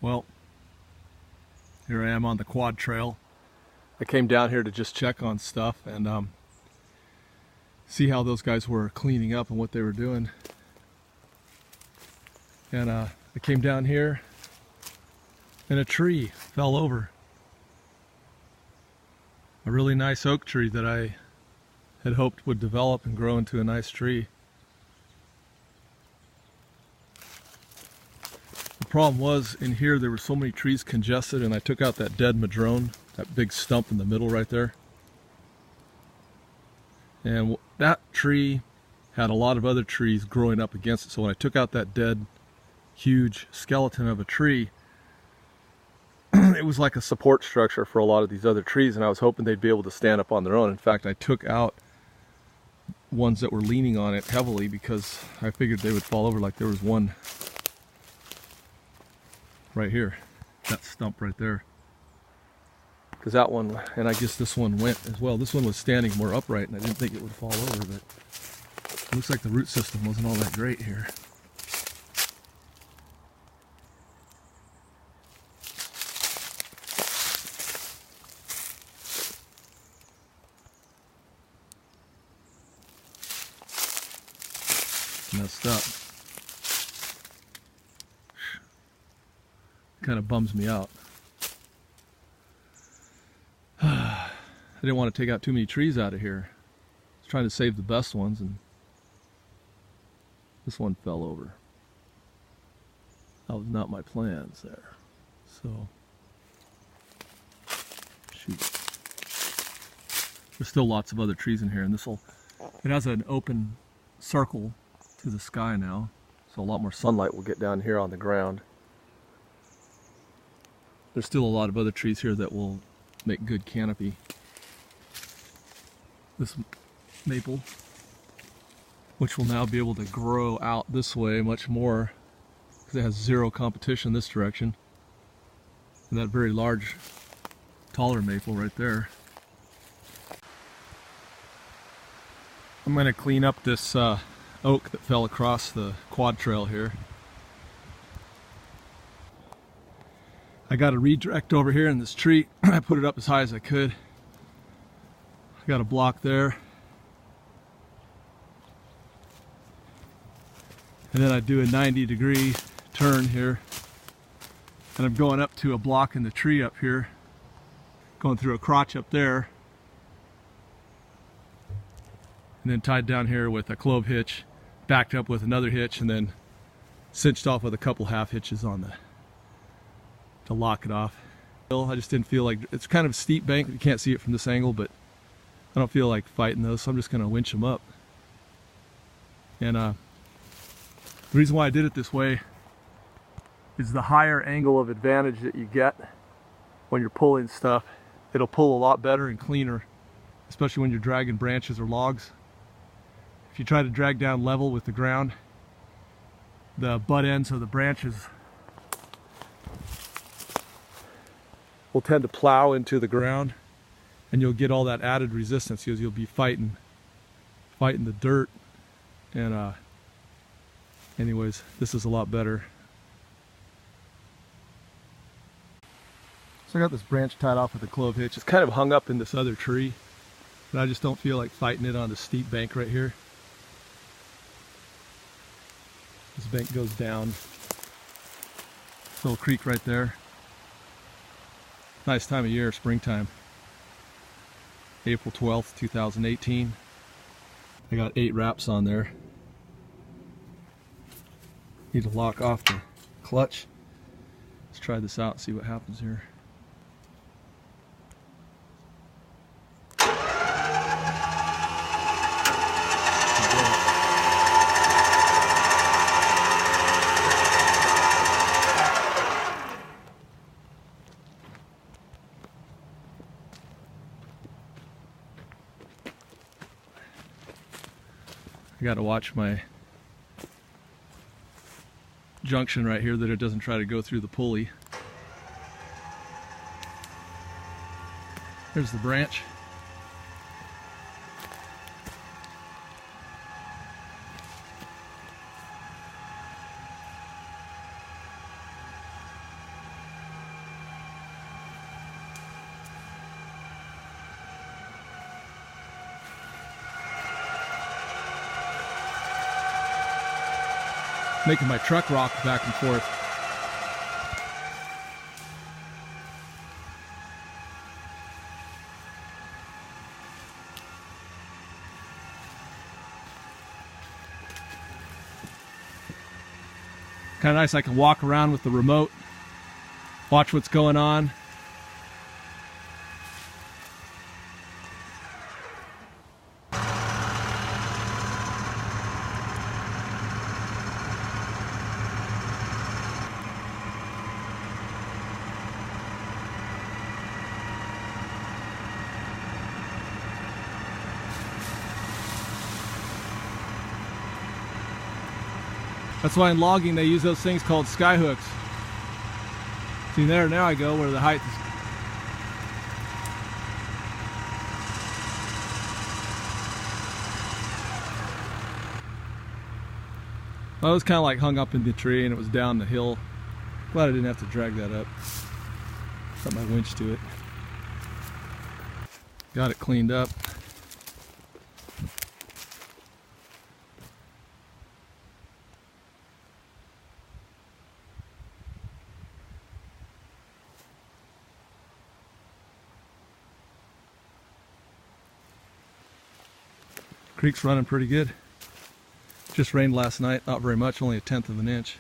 Well, here I am on the quad trail. I came down here to just check on stuff and see how those guys were cleaning up and what they were doing. And I came down here and a tree fell over. A really nice oak tree that I had hoped would develop and grow into a nice tree. The problem was, in here there were so many trees congested, and I took out that dead madrone, that big stump in the middle right there. And that tree had a lot of other trees growing up against it, so when I took out that dead, huge skeleton of a tree, it was like a support structure for a lot of these other trees, and I was hoping they'd be able to stand up on their own. In fact, I took out ones that were leaning on it heavily because I figured they would fall over. Like there was one right here, that stump right there. Because that one, and I guess this one went as well. This one was standing more upright and I didn't think it would fall over, but it looks like the root system wasn't all that great here. Messed up. Kind of bums me out. I didn't want to take out too many trees out of here. I was trying to save the best ones, and this one fell over. That was not my plans there. So, shoot. There's still lots of other trees in here, and it has an open circle to the sky now, so a lot more sunlight will get down here on the ground. There's still a lot of other trees here that will make good canopy. This maple, which will now be able to grow out this way much more because it has zero competition this direction. And that very large, taller maple right there. I'm going to clean up this oak that fell across the quad trail here. I got a redirect over here in this tree. I put it up as high as I could. I got a block there. And then I do a 90-degree turn here. And I'm going up to a block in the tree up here. Going through a crotch up there. And then tied down here with a clove hitch. Backed up with another hitch, and then cinched off with a couple half hitches on to lock it off. I just didn't feel like, it's kind of a steep bank, you can't see it from this angle, but I don't feel like fighting those, so I'm just going to winch them up. And the reason why I did it this way is the higher angle of advantage that you get when you're pulling stuff. It'll pull a lot better and cleaner, especially when you're dragging branches or logs. If you try to drag down level with the ground, the butt ends of the branches will tend to plow into the ground, and you'll get all that added resistance because you'll be fighting the dirt. And anyways, this is a lot better. So I got this branch tied off with a clove hitch. It's kind of hung up in this other tree, and I just don't feel like fighting it on the steep bank right here. This bank goes down. Little creek right there. Nice time of year, springtime. April 12th, 2018. I got 8 wraps on there. Need to lock off the clutch. Let's try this out and see what happens here. I got to watch my junction right here that it doesn't try to go through the pulley. There's the branch. making my truck rock back and forth. Kind of nice, I can walk around with the remote, watch what's going on. That's why in logging they use those things called sky hooks. See there, now I go where the height is. I was kind of like hung up in the tree and it was down the hill. Glad I didn't have to drag that up. Got my winch to it. Got it cleaned up. Creek's running pretty good. Just rained last night, not very much, only 1/10 of an inch.